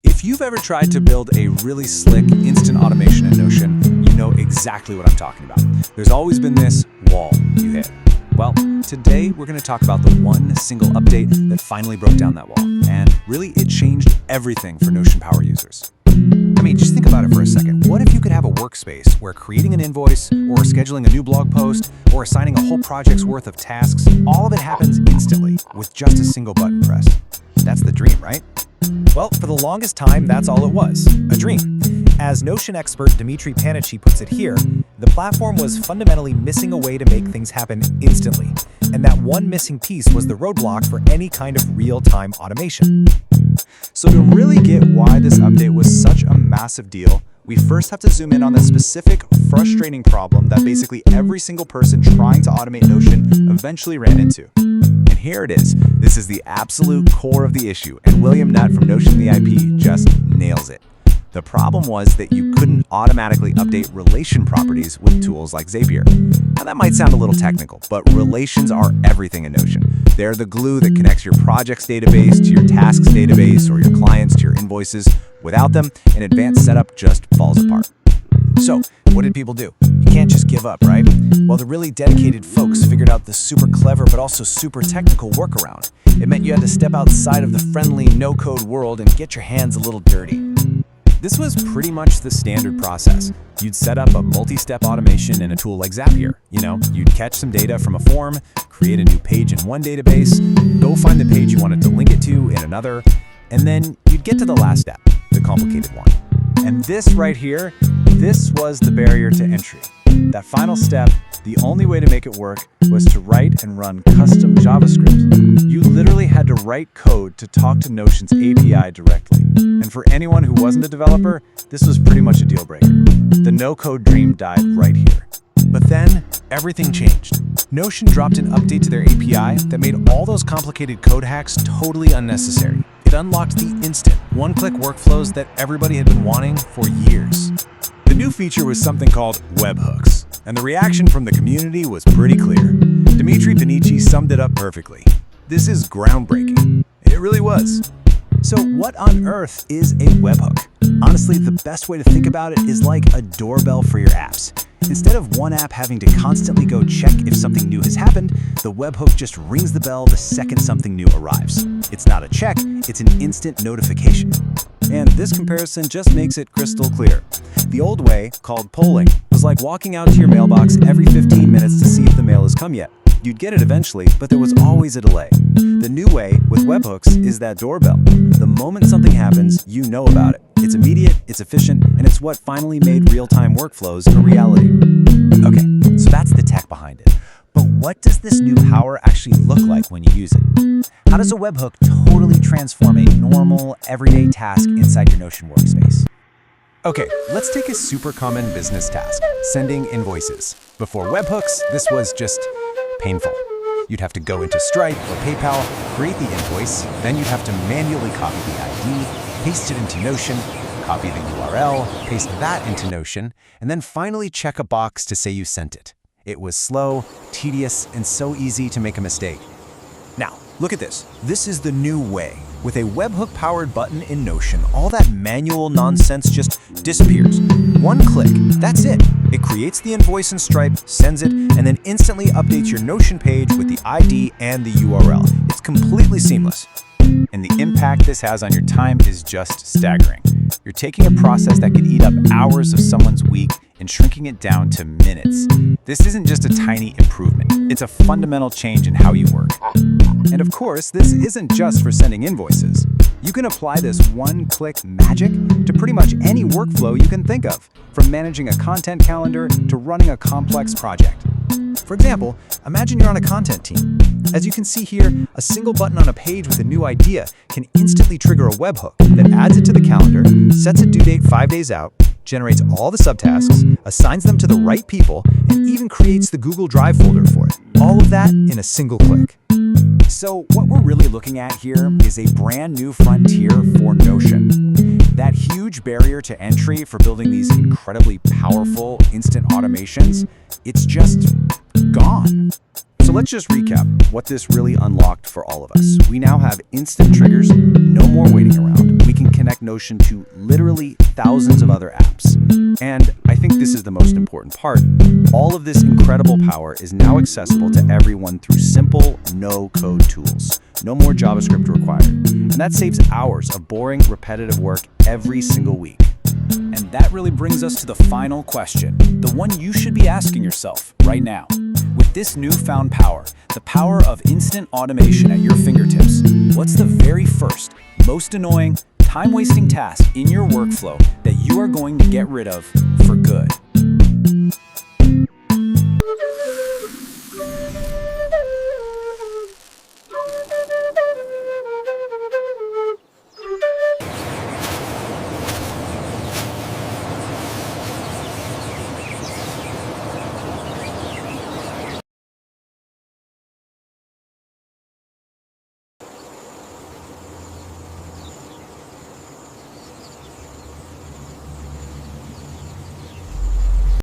If you've ever tried to build a really slick instant automation in Notion, you know exactly what I'm talking about. There's always been this wall you hit. Well, today we're going to talk about the one single update that finally broke down that wall. And really, it changed everything for Notion Power users. I mean, just think about it for a second. What if you could have a workspace where creating an invoice, or scheduling a new blog post, or assigning a whole project's worth of tasks, all of it happens instantly with just a single button press? That's the dream, right? Well, for the longest time, that's all it was, a dream. As Notion expert Dmitry Panichi puts it here, the platform was fundamentally missing a way to make things happen instantly. And that one missing piece was the roadblock for any kind of real-time automation. So to really get why this update was such a massive deal, we first have to zoom in on the specific, frustrating problem that basically every single person trying to automate Notion eventually ran into. And here it is. This is the absolute core of the issue, and William Nutt from Notion the IP just nails it. The problem was that you couldn't automatically update relation properties with tools like Zapier. Now that might sound a little technical, but relations are everything in Notion. They're the glue that connects your projects database to your tasks database or your clients to your invoices. Without them, an advanced setup just falls apart. So, what did people do? You can't just give up, right? Well, the really dedicated folks figured out the super clever but also super technical workaround. It meant you had to step outside of the friendly no-code world and get your hands a little dirty. This was pretty much the standard process. You'd set up a multi-step automation in a tool like Zapier. You'd catch some data from a form, create a new page in one database, go find the page you wanted to link it to in another, and then you'd get to the last step, the complicated one. And this right here, this was the barrier to entry. That final step, the only way to make it work was to write and run custom JavaScript. You literally had to write code to talk to Notion's API directly. And for anyone who wasn't a developer, this was pretty much a deal breaker. The no-code dream died right here. But then, everything changed. Notion dropped an update to their API that made all those complicated code hacks totally unnecessary. It unlocked the instant, one-click workflows that everybody had been wanting for years. The new feature was something called webhooks, and the reaction from the community was pretty clear. Dmitry Panichi summed it up perfectly. This is groundbreaking. It really was. So what on earth is a webhook? Honestly, the best way to think about it is like a doorbell for your apps. Instead of one app having to constantly go check if something new has happened, the webhook just rings the bell the second something new arrives. It's not a check, it's an instant notification. And this comparison just makes it crystal clear. The old way, called polling, was like walking out to your mailbox every 15 minutes to see if the mail has come yet. You'd get it eventually, but there was always a delay. The new way, with webhooks, is that doorbell. The moment something happens, you know about it. It's immediate, it's efficient, and it's what finally made real-time workflows a reality. Okay, so that's the tech behind it. But what does this new power actually look like when you use it? How does a webhook totally transform a normal, everyday task inside your Notion workspace? Okay, let's take a super common business task, sending invoices. Before webhooks, this was just painful. You'd have to go into Stripe or PayPal, create the invoice, then you'd have to manually copy the ID, paste it into Notion, copy the URL, paste that into Notion, and then finally check a box to say you sent it. It was slow, tedious, and so easy to make a mistake. Now, look at this. This is the new way. With a webhook-powered button in Notion, all that manual nonsense just disappears. One click, that's it. It creates the invoice in Stripe, sends it, and then instantly updates your Notion page with the ID and the URL. It's completely seamless. And the impact this has on your time is just staggering. You're taking a process that could eat up hours of someone's week and shrinking it down to minutes. This isn't just a tiny improvement. It's a fundamental change in how you work. And of course, this isn't just for sending invoices. You can apply this one-click magic to pretty much any workflow you can think of, from managing a content calendar to running a complex project. For example, imagine you're on a content team. As you can see here, a single button on a page with a new idea can instantly trigger a webhook that adds it to the calendar, sets a due date 5 days out, generates all the subtasks, assigns them to the right people, and even creates the Google Drive folder for it. All of that in a single click. So what we're really looking at here is a brand new frontier for Notion. That huge barrier to entry for building these incredibly powerful instant automations, it's just gone. So let's just recap what this really unlocked for all of us. We now have instant triggers, no more waiting around. We can connect Notion to literally thousands of other apps. And I think this is the most important part. All of this incredible power is now accessible to everyone through simple, no-code tools. No more JavaScript required. And that saves hours of boring, repetitive work every single week. And that really brings us to the final question, the one you should be asking yourself right now. With this newfound power, the power of instant automation at your fingertips, what's the very first, most annoying, time-wasting task in your workflow that you are going to get rid of for good?